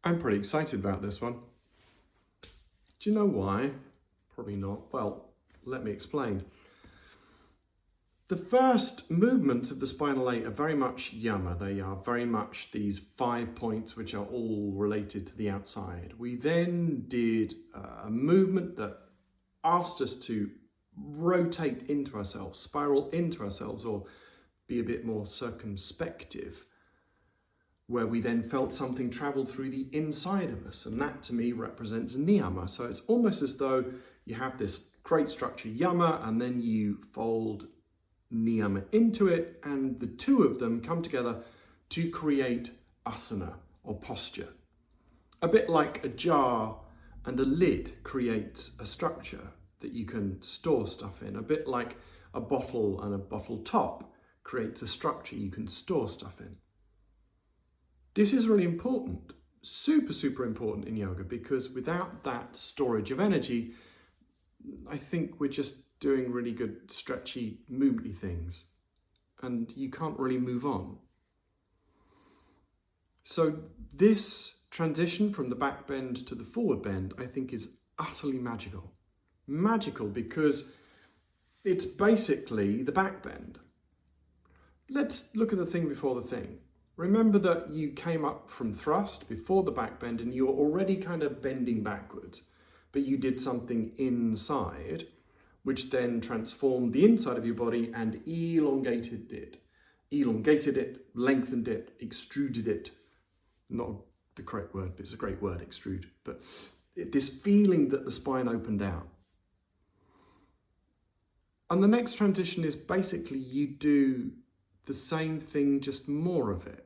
I'm pretty excited about this one. Do you know why? Probably not. Well, let me explain. The first movements of the spinal 8 are very much Yama. They are very much these 5 points which are all related to the outside. We then did a movement that asked us to rotate into ourselves, spiral into ourselves, or be a bit more circumspective, where we then felt something travel through the inside of us. And that to me represents Niyama. So it's almost as though you have this great structure, Yama, and then you fold Niyama into it, and the two of them come together to create Asana, or posture. A bit like a jar and a lid creates a structure that you can store stuff in. A bit like a bottle and a bottle top creates a structure you can store stuff in. This is really important, super important in yoga, because without that storage of energy, I think we're just doing really good stretchy, movementy things, and you can't really move on. So this transition from the back bend to the forward bend, I think, is utterly magical. Magical because it's basically the back bend. Let's look at the thing before the thing. Remember that you came up from thrust before the back bend and you were already kind of bending backwards, but you did something inside, which then transformed the inside of your body and elongated it. Elongated it, lengthened it, extruded it. Not the correct word, but it's a great word, extrude. But this feeling that the spine opened out. And the next transition is basically you do the same thing, just more of it.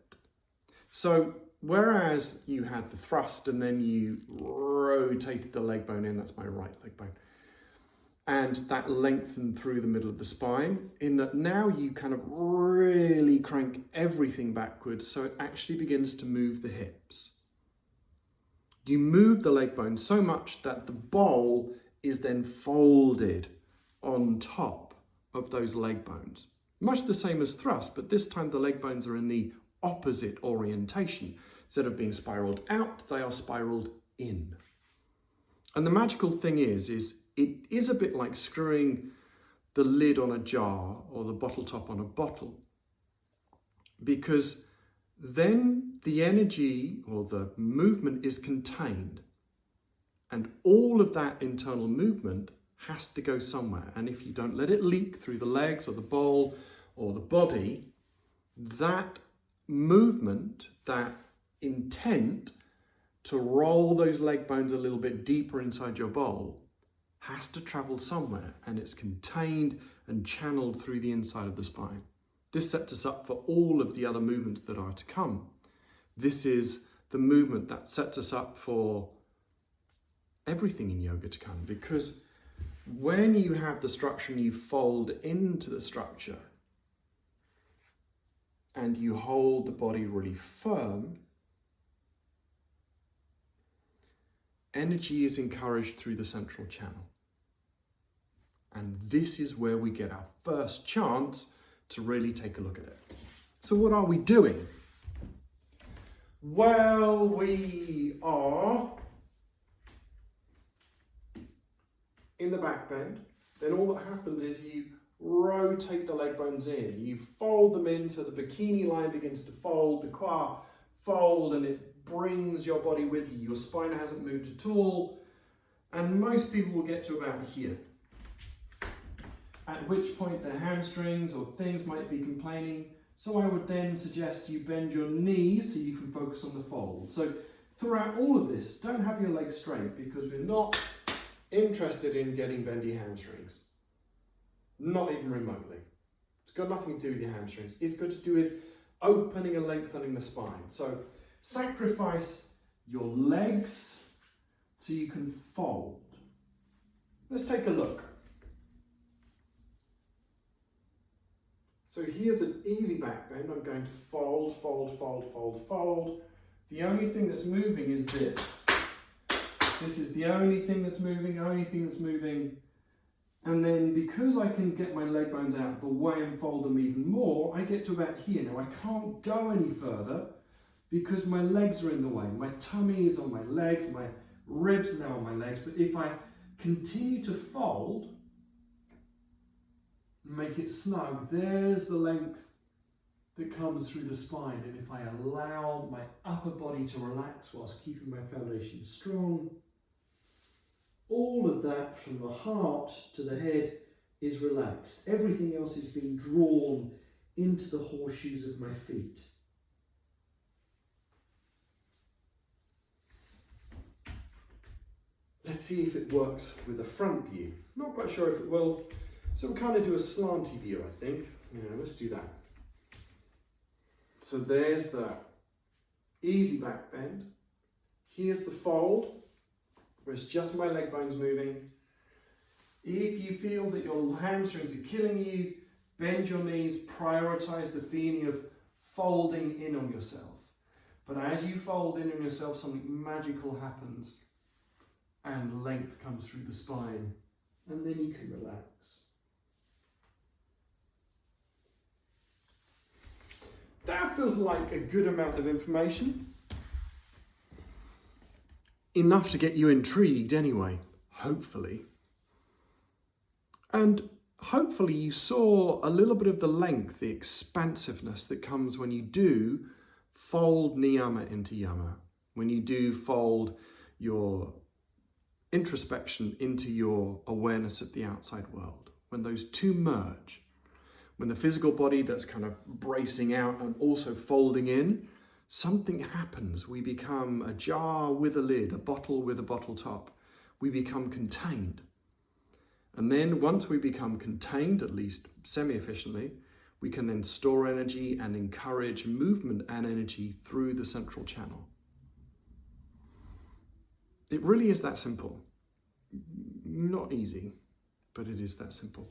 So whereas you had the thrust and then you rotated the leg bone in, that's my right leg bone, and that lengthened through the middle of the spine, in that now you kind of really crank everything backwards so it actually begins to move the hips. You move the leg bone so much that the bowl is then folded on top of those leg bones. Much the same as thrust, but this time the leg bones are in the opposite orientation. Instead of being spiraled out, they are spiraled in. And the magical thing is it is a bit like screwing the lid on a jar or the bottle top on a bottle, because then the energy or the movement is contained, and all of that internal movement has to go somewhere. And if you don't let it leak through the legs or the bowl or the body, that movement, that intent to roll those leg bones a little bit deeper inside your bowl has to travel somewhere, and it's contained and channeled through the inside of the spine. This sets us up for all of the other movements that are to come. This is the movement that sets us up for everything in yoga to come, because when you have the structure and you fold into the structure and you hold the body really firm, energy is encouraged through the central channel. And this is where we get our first chance to really take a look at it. So what are we doing? Well, we are in the back bend. Then all that happens is you rotate the leg bones in. You fold them in so the bikini line begins to fold, the quad fold, and it brings your body with you. Your spine hasn't moved at all. And most people will get to about here, at which point their hamstrings or things might be complaining. So I would then suggest you bend your knees so you can focus on the fold. So throughout all of this, don't have your legs straight, because we're not interested in getting bendy hamstrings. Not even remotely. It's got nothing to do with your hamstrings. It's got to do with opening and lengthening the spine. So sacrifice your legs so you can fold. Let's take a look. So here's an easy back bend. I'm going to fold, fold, fold, fold, fold. The only thing that's moving is this. This is the only thing that's moving, And then because I can get my leg bones out the way and fold them even more, I get to about here. Now I can't go any further because my legs are in the way. My tummy is on my legs, my ribs are now on my legs. But if I continue to fold, make it snug, there's the length that comes through the spine. And if I allow my upper body to relax whilst keeping my foundation strong, all of that from the heart to the head is relaxed. Everything else is being drawn into the horseshoes of my feet. Let's see if it works with a front view. Not quite sure if it will. So we'll kind of do a slanty view, I think. Yeah, let's do that. So there's the easy back bend. Here's the fold, where it's just my leg bones moving. If you feel that your hamstrings are killing you, bend your knees, prioritize the feeling of folding in on yourself. But as you fold in on yourself, something magical happens and length comes through the spine, and then you can relax. That feels like a good amount of information. Enough to get you intrigued anyway, hopefully. And hopefully you saw a little bit of the length, the expansiveness that comes when you do fold Niyama into Yama, when you do fold your introspection into your awareness of the outside world, when those two merge, when the physical body that's kind of bracing out and also folding in, something happens. We become a jar with a lid, a bottle with a bottle top. We become contained. And then once we become contained, at least semi-efficiently, we can then store energy and encourage movement and energy through the central channel. It really is that simple. Not easy, but it is that simple.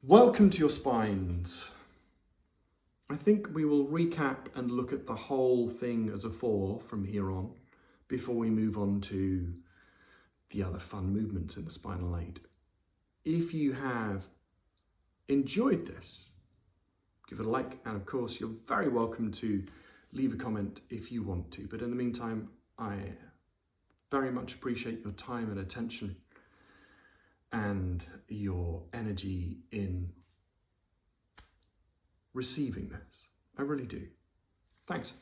Welcome to your spines. I think we will recap and look at the whole thing as a 4 from here on before we move on to the other fun movements in the spinal aid. If you have enjoyed this, give it a like, and of course you're very welcome to leave a comment if you want to. But in the meantime, I very much appreciate your time and attention and your energy in receiving this. I really do. Thanks.